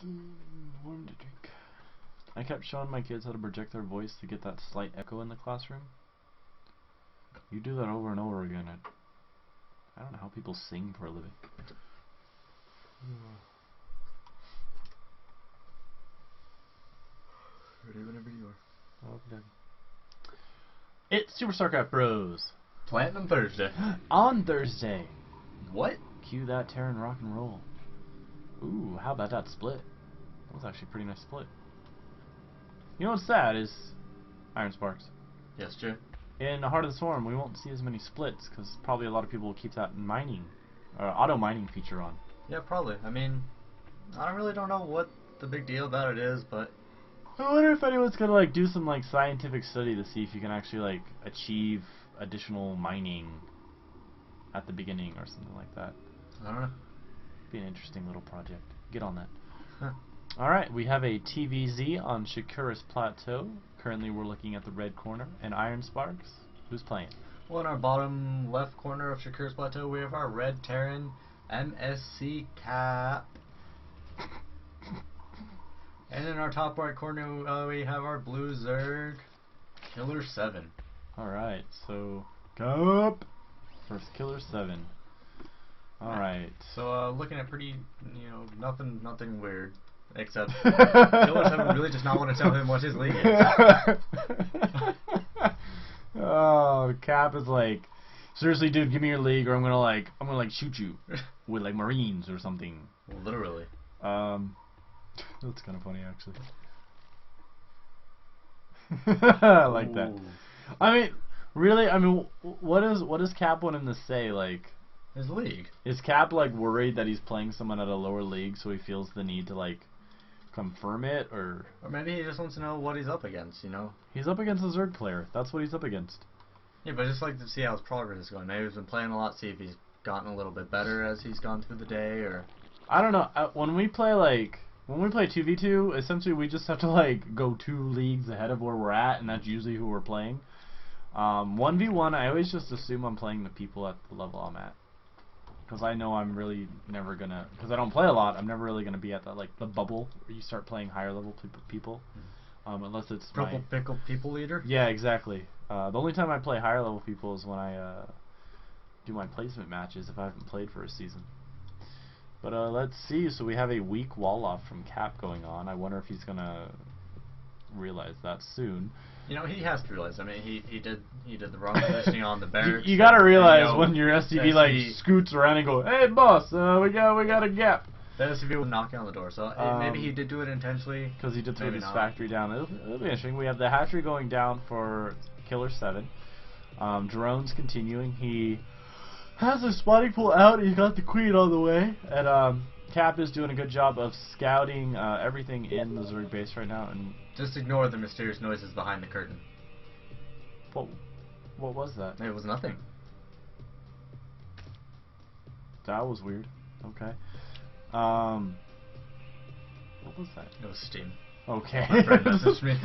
Warm to drink. I kept showing my kids how to project their voice to get that slight echo in the classroom. You do that over and over again. I don't know how people sing for a living. Ready whenever you are. Okay. It's SuperStarcraftBros. Planting on Thursday. On Thursday. What? Cue that Terran rock and roll. Ooh, how about that split? That was actually a pretty nice split. You know what's sad is Iron Sparks. Yes, Jay. In the Heart of the Storm, we won't see as many splits because probably a lot of people will keep that mining, auto mining feature on. Yeah, probably. I mean, I really don't know what the big deal about it is, but I wonder if anyone's gonna like do some like scientific study to see if you can actually like achieve additional mining at the beginning or something like that. I don't know. Be an interesting little project. Get on that. Huh. Alright, we have a TvZ on Shakuras Plateau. Currently we're looking at the red corner. And Iron Sparks. Who's playing? Well, in our bottom left corner of Shakuras Plateau, we have our red Terran MGSCaaap. And in our top right corner, we have our blue Zerg KillerSeveN. Alright, so KaaP versus KillerSeveN. Alright. So looking at pretty, nothing weird. Except KillerSeveN really does not want to tell him what his league is. Oh, Cap is like, seriously, dude, give me your league, or I'm gonna shoot you with like Marines or something. Literally. That's kind of funny, actually. I like that. I mean, really, what does Cap want him to say? Like, his league. Is Cap like worried that he's playing someone at a lower league, so he feels the need to like confirm it, or maybe he just wants to know what he's up against, you know? He's up against a Zerg player. That's what he's up against. Yeah, but just like to see how his progress is going. Maybe he's been playing a lot, see if he's gotten a little bit better as he's gone through the day, or I don't know. When we play 2v2, essentially we just have to like go 2 leagues ahead of where we're at, and that's usually who we're playing. 1v1, I always just assume I'm playing the people at the level I'm at. Because I know I'm really never gonna, because I don't play a lot, I'm never really gonna be at that like the bubble where you start playing higher level people, unless it's Purple Pickle People Leader. Yeah, exactly. The only time I play higher level people is when I do my placement matches if I haven't played for a season. But let's see. So we have a weak wall off from Cap going on. I wonder if he's gonna realize that soon. You know, he has to realize. I mean, he did the wrong positioning on the barracks. You gotta realize when your SCV like scoots around and go, "Hey boss, we got a gap." The SCV was knocking on the door, so maybe he did do it intentionally. Because he did throw his factory down. It'll be interesting. We have the hatchery going down for KillerSeveN. Drone's continuing. He has a spotting pool out. He's got the queen on the way, and Cap is doing a good job of scouting everything in the Zerg base right now. And just ignore the mysterious noises behind the curtain. What was that? It was nothing. That was weird. Okay. What was that? It was steam. Okay. My friend messaged me.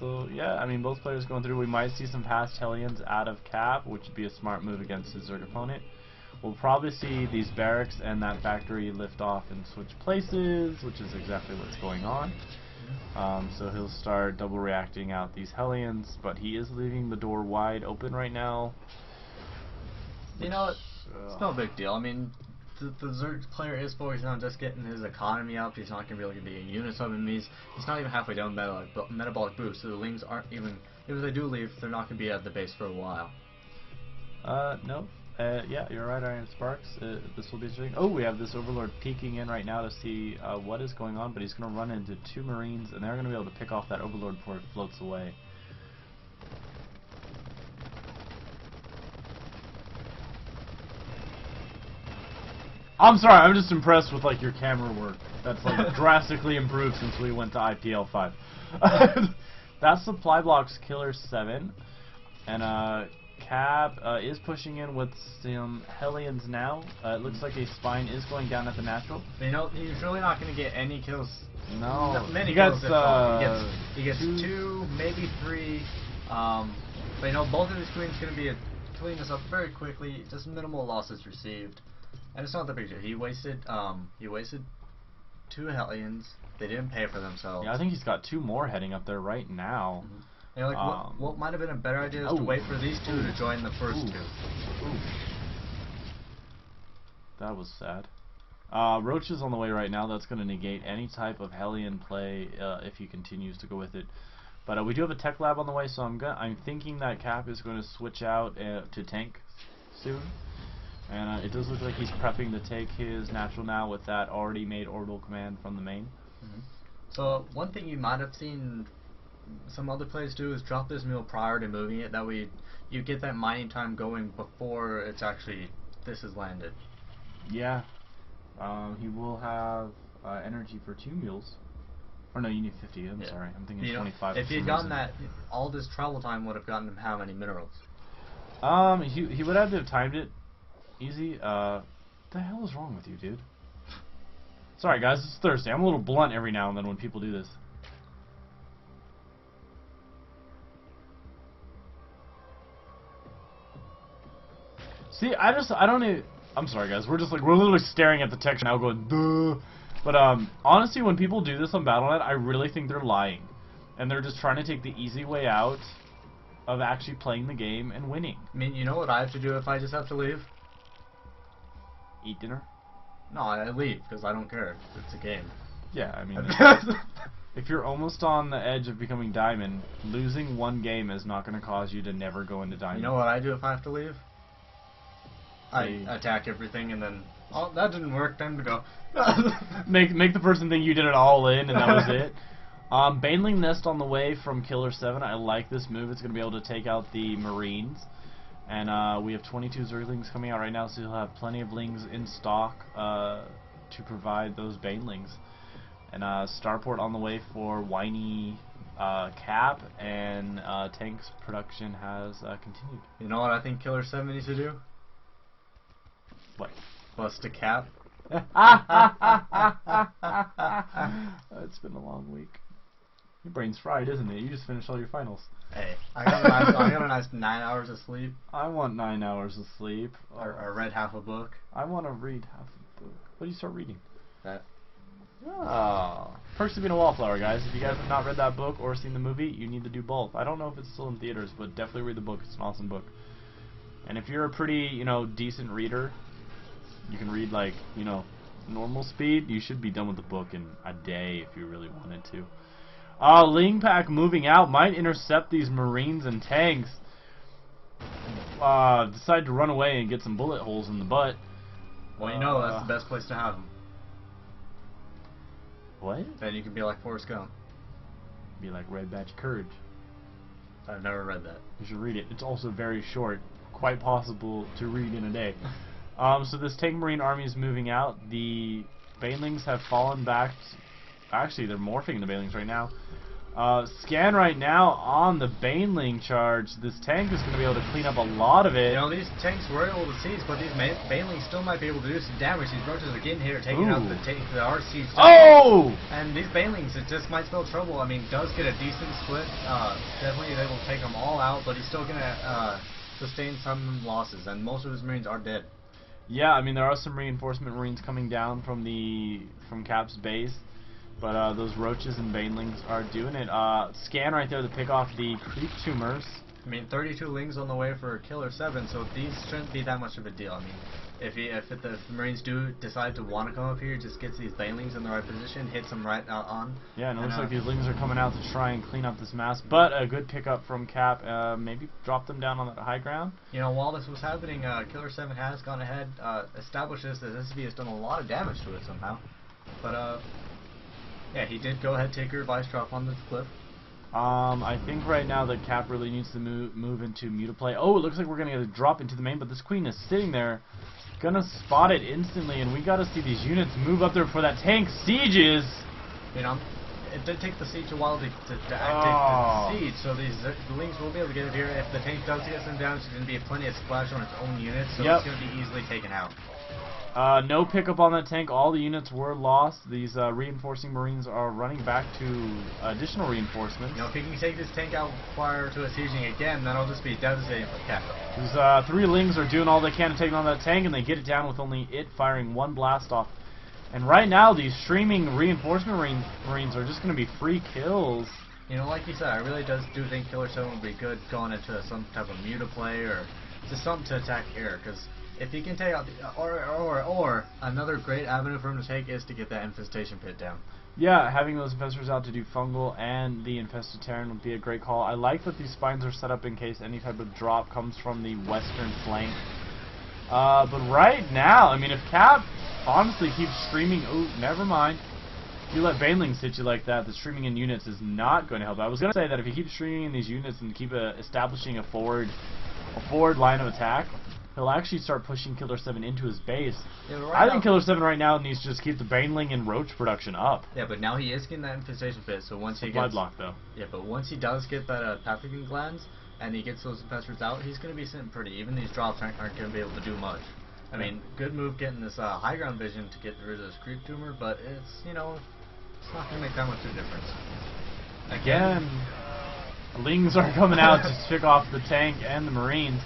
So yeah, I mean, both players going through. We might see some fast Hellions out of Cap, which would be a smart move against his Zerg opponent. We'll probably see these barracks and that factory lift off and switch places, which is exactly what's going on. So he'll start double reacting out these Hellions, but he is leaving the door wide open right now. You know, it's no big deal. I mean, the Zerg player is focusing on just getting his economy up. He's not going to be able to get units up, and he's not even halfway down metabolic boost, so the Lings aren't even, if they do leave, they're not going to be at the base for a while. No. Yeah, you're right, Iron Sparks. This will be interesting. Oh, we have this Overlord peeking in right now to see what is going on, but he's going to run into 2 Marines, and they're going to be able to pick off that Overlord before it floats away. I'm sorry, I'm just impressed with like your camera work. That's like drastically improved since we went to IPL 5. That supply blocks KillerSeveN, and Cap is pushing in with some Hellions now. It looks like a spine is going down at the natural. You know, he's really not going to get any kills. No, not many he kills. He gets 2, 2, maybe 3. But you know, both of his queens going to be cleaning this up very quickly. Just minimal losses received. And it's not the big deal. He wasted 2 Hellions. They didn't pay for themselves. Yeah, I think he's got 2 more heading up there right now. Mm-hmm. You know, like what might have been a better idea is to wait for these 2 to join the first 2. That was sad. Roach is on the way right now. That's going to negate any type of Hellion play if he continues to go with it. But we do have a tech lab on the way, so I'm thinking that Cap is going to switch out to tank soon. And it does look like he's prepping to take his natural now with that already made orbital command from the main. Mm-hmm. So one thing you might have seen some other players do is drop this mule prior to moving it. That way you get that mining time going before it's actually this is landed. Yeah. He will have energy for 2 mules. Or no, you need 50. I'm sorry. I'm thinking 25. If he'd gotten that, all this travel time would have gotten him how many minerals? He would have to have timed it easy. What the hell is wrong with you, dude? Sorry, guys. It's Thursday. I'm a little blunt every now and then when people do this. See, I don't even... I'm sorry, guys. We're literally staring at the text now going, duh. But, honestly, when people do this on Battle.net, I really think they're lying. And they're just trying to take the easy way out of actually playing the game and winning. I mean, you know what I have to do if I just have to leave? Eat dinner? No, I leave, because I don't care. It's a game. Yeah, I mean... if you're almost on the edge of becoming Diamond, losing 1 game is not going to cause you to never go into Diamond. You know what I do if I have to leave? I attack everything and then, oh, that didn't work, time to go. make the person think you did it all in and that was it. Baneling Nest on the way from KillerSeveN. I like this move. It's going to be able to take out the Marines. And we have 22 Zerglings coming out right now, so you'll have plenty of Lings in stock to provide those Banelings. And Starport on the way for whiny Cap, and tanks production has continued. You know what I think KillerSeveN needs to do? What? Bust a Cap. It's been a long week. Your brain's fried, isn't it? You just finished all your finals. Hey, I got a nice 9 hours of sleep. I want 9 hours of sleep. I read half a book. I want to read half a book. What do you start reading? That. Oh. Perks of Being a Wallflower, guys. If you guys have not read that book or seen the movie, you need to do both. I don't know if it's still in theaters, but definitely read the book. It's an awesome book. And if you're a pretty, decent reader, you can read, like, normal speed. You should be done with the book in a day if you really wanted to. Ling Pack moving out might intercept these Marines and tanks. Decide to run away and get some bullet holes in the butt. Well, that's the best place to have them. What? Then you can be like Forrest Gump. Be like Red Badge Courage. I've never read that. You should read it. It's also very short. Quite possible to read in a day. So this tank marine army is moving out. The Banelings have fallen back. Actually, they're morphing the Banelings right now. Scan right now on the Baneling charge. This tank is going to be able to clean up a lot of it. These tanks were able to seize, but these Banelings still might be able to do some damage. These roaches are getting here, taking out the RC. Oh! And these Banelings, it just might spell trouble. I mean, does get a decent split. Definitely they will take them all out, but he's still going to sustain some losses, and most of his Marines are dead. Yeah, I mean, there are some reinforcement Marines coming down from Cap's base. But those roaches and banelings are doing it. Scan right there to pick off the creep tumors. I mean, 32 lings on the way for KillerSeveN, so these shouldn't be that much of a deal. I mean, if the Marines do decide to want to come up here, just gets these banelings in the right position, hits them right out on. Yeah, and it looks like these lings are coming out to try and clean up this mass. But a good pickup from Cap. Maybe drop them down on that high ground. While this was happening, KillerSeveN has gone ahead, established this, that SSV has done a lot of damage to it somehow. But, yeah, he did go ahead, take a revice drop on the cliff. I think right now that Cap really needs to move into mutaplay. Oh, it looks like we're going to get a drop into the main, but this queen is sitting there. Gonna spot it instantly, and we got to see these units move up there before that tank sieges. It did take the siege a while to activate the siege, so the lings will be able to get it here. If the tank does get some damage, there's going to be plenty of splash on its own units, so it's going to be easily taken out. No pickup on that tank. All the units were lost. These reinforcing Marines are running back to additional reinforcements. You know, if he can take this tank out prior to us using it again, that'll just be devastating for Cap. These 3 Lings are doing all they can to take on that tank, and they get it down with only it firing 1 blast off. And right now, these streaming reinforcement Marines are just going to be free kills. You know, like you said, I really do think KillerSeveN would be good going into some type of muta play or just something to attack air, because if he can take out the, or another great avenue for him to take is to get that infestation pit down. Yeah, having those infestors out to do fungal and the infested Terran would be a great call. I like that these spines are set up in case any type of drop comes from the western flank. But right now, I mean, if Cap honestly keeps streaming, oh, never mind. If you let Banelings hit you like that, the streaming in units is not going to help. I was going to say that if he keeps streaming in these units and keep establishing a forward line of attack, he'll actually start pushing KillerSeveN into his base. Yeah, I think KillerSeveN right now needs to just keep the Baneling and Roach production up. Yeah, but now he is getting that infestation pit, so once he gets block though. Yeah, but once he does get that Pathogen glands and he gets those infestors out, he's going to be sitting pretty. Even these drops aren't going to be able to do much. I mean, good move getting this high ground vision to get rid of this creep tumor, but it's, you know, it's not going to make that much of a difference. Again, Lings are coming out to pick off the tank and the Marines.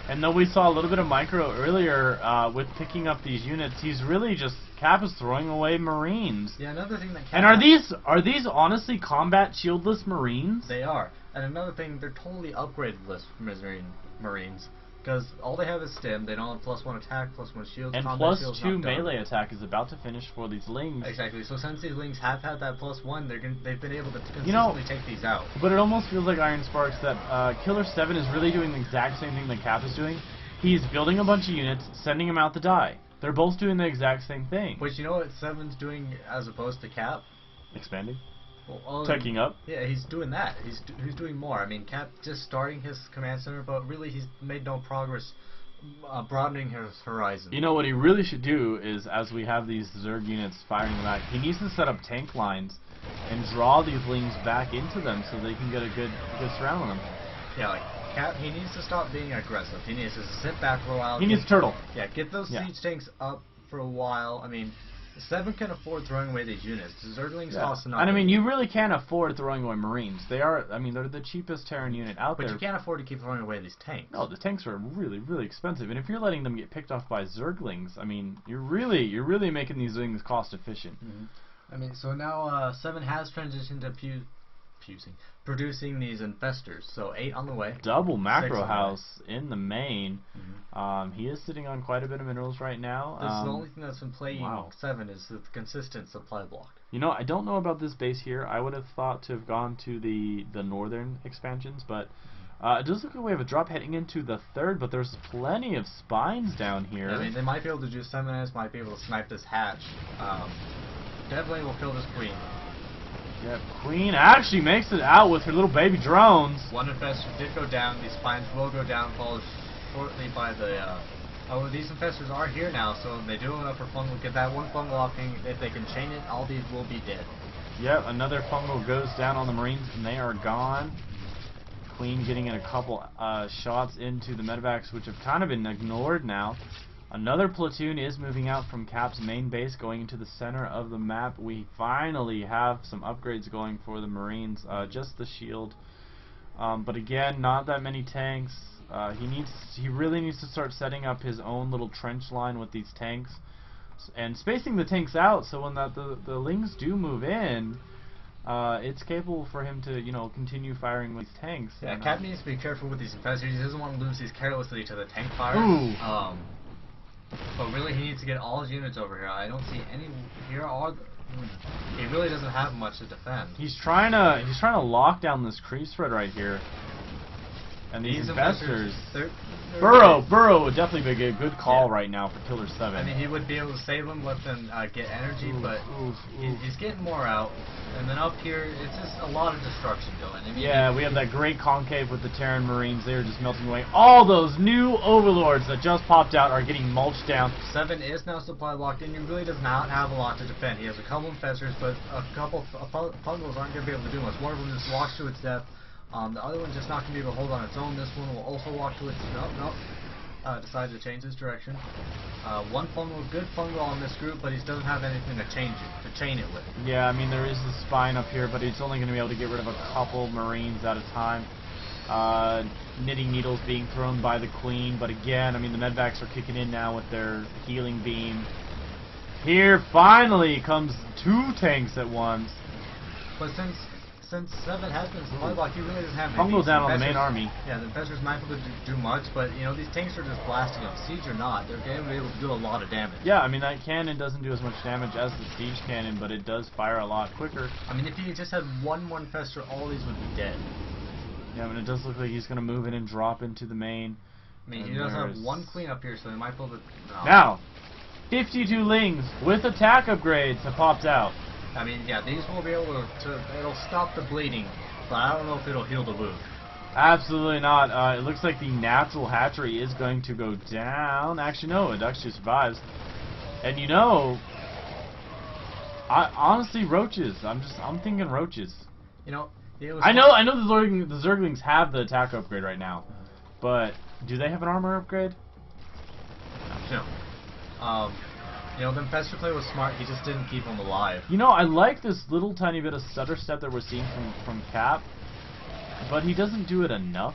And though we saw a little bit of micro earlier with picking up these units, he's really just, Cap is throwing away Marines. Yeah, another thing that Cap... And are these honestly combat shieldless Marines? They are. And another thing, they're totally upgraded-less Marines. Because all they have is stim, they don't have +1 attack, +1 shield, and +2 melee attack is about to finish for these Lings. Exactly, so since these Lings have had that +1, they've been able to consistently take these out. But it almost feels like Iron Sparks that KillerSeveN is really doing the exact same thing that Cap is doing. He's building a bunch of units, sending them out to die. They're both doing the exact same thing. But you know what Seven's doing as opposed to Cap? Expanding? Well, taking up? Yeah, he's doing that. He's doing more. I mean, Cap just starting his command center, but really he's made no progress broadening his horizon. You know what he really should do is, as we have these Zerg units firing back, he needs to set up tank lines and draw these Lings back into them so they can get a good surround on them. Yeah, like Cap, he needs to stop being aggressive. He needs to sit back for a while. He needs turtle. Yeah, get those siege tanks up for a while. I mean, Seven can afford throwing away these units. The Zerglings cost enough. And I mean, you really can't afford throwing away Marines. They are, I mean, they're the cheapest Terran unit out there. But you can't afford to keep throwing away these tanks. No, the tanks are really, really expensive. And if you're letting them get picked off by Zerglings, I mean, you're really making these things cost efficient. Mm-hmm. I mean, so now Seven has transitioned to producing these infestors. So 8 on the way. Double macro house in the main. Mm-hmm. He is sitting on quite a bit of minerals right now. This is the only thing that's been playing Seven is the consistent supply block. You know, I don't know about this base here. I would have thought to have gone to the northern expansions, but it does look like we have a drop heading into the 3rd, but there's plenty of spines down here. I mean, they might be able to do 7 minutes, might be able to snipe this hatch. Definitely will kill this queen. Yeah, Queen actually makes it out with her little baby drones. One infestor did go down. These spines will go down, followed shortly by the... oh, these infestors are here now, so they do enough for fungal. Get that one fungal off, if they can chain it, all these will be dead. Yep, another fungal goes down on the Marines, and they are gone. Queen getting in a couple shots into the medevacs, which have kind of been ignored now. Another platoon is moving out from Cap's main base, going into the center of the map. We finally have some upgrades going for the Marines, just the shield. But again, not that many tanks. He really needs to start setting up his own little trench line with these tanks, and spacing the tanks out so when the Lings do move in, it's capable for him to, you know, continue firing with these tanks. Yeah, Cap needs to be careful with these infestors. He doesn't want to lose these carelessly to the tank fire. Ooh. But really, he needs to get all his units over here. I don't see any here. He really doesn't have much to defend. He's trying to lock down this crease spread right here. And these investors, Burrow would definitely be a good call right now for KillerSeveN. I mean, he would be able to save them, let them get energy, but he's getting more out. And then up here, it's just a lot of destruction going. I mean, yeah, we have that great concave with the Terran Marines. They are just melting away. All those new overlords that just popped out are getting mulched down. Seven is now supply locked in. He really does not have a lot to defend. He has a couple infestors, but a couple fungals aren't going to be able to do much. One of them just walks to its death. The other one's just not going to be able to hold on its own. This one will also walk to its... Nope. decides to change his direction. One fungal, good fungal on this group, but he doesn't have anything to chain it with. Yeah, I mean there is the spine up here, but he's only going to be able to get rid of a couple Marines at a time. Knitting needles being thrown by the Queen, but again, I mean the medvacs are kicking in now with their healing beam. Here finally comes 2 tanks at once. But since Seven has been slowly blocked, he really doesn't have any. Fungal down on the main army. Yeah, the Infestor's not able to do much, but you know these tanks are just blasting up. Siege or not, they're going to be able to do a lot of damage. Yeah, I mean that cannon doesn't do as much damage as the siege cannon, but it does fire a lot quicker. I mean, if he just had one more Infestor, all these would be dead. Yeah, I mean it does look like he's going to move in and drop into the main. I mean, he does have one Queen up here, so he might be able to. No. Now, 52 lings with attack upgrades have popped out. I mean, yeah, these will be able to it'll stop the bleeding, but I don't know if it'll heal the wound. Absolutely not. It looks like the natural hatchery is going to go down. Actually, no, it actually survives. And you know, honestly, roaches. I'm thinking roaches. You know, I know the Zerglings have the attack upgrade right now, but do they have an armor upgrade? No. You know, the Infestor player was smart, he just didn't keep him alive. You know, I like this little tiny bit of stutter step that we're seeing from Cap, but he doesn't do it enough.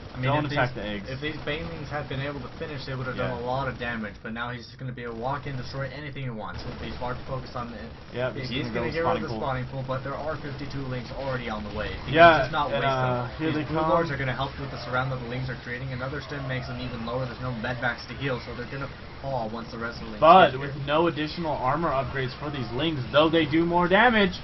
I mean, Don't attack the eggs. If these Banelings had been able to finish, they would have done a lot of damage, but now he's just going to be able to walk in, destroy anything he wants. He's smart to focus on it. Yeah, he's going to get rid of the spawning pool, but there are 52 links already on the way. He yeah, just not waste them. Here they Blue come. Lords are going to help with the surround that the links are creating. Another stim makes them even lower. There's no medvacs to heal, so they're going to fall once the rest of the links But with no additional armor upgrades for these links, though they do more damage,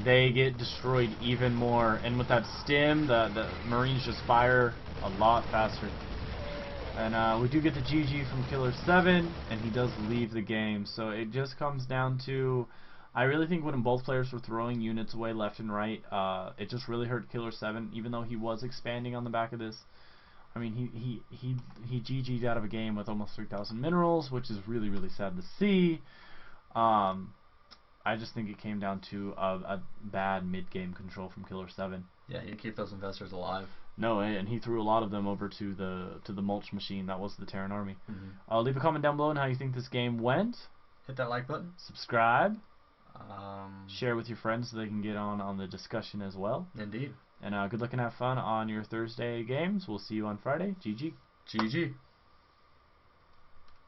they get destroyed even more. And with that stim, the Marines just fire a lot faster. And we do get the GG from KillerSeveN, and he does leave the game. So it just comes down to, I really think when both players were throwing units away left and right, it just really hurt KillerSeveN, even though he was expanding on the back of this. I mean, he GG'd out of a game with almost 3,000 minerals, which is really, really sad to see. I just think it came down to a bad mid-game control from KillerSeveN. Yeah, you keep those investors alive. No, and he threw a lot of them over to the mulch machine. That was the Terran army. Leave a comment down below on how you think this game went. Hit that like button. Subscribe. Share with your friends so they can get on the discussion as well. Indeed. And good luck and have fun on your Thursday games. We'll see you on Friday. GG. GG.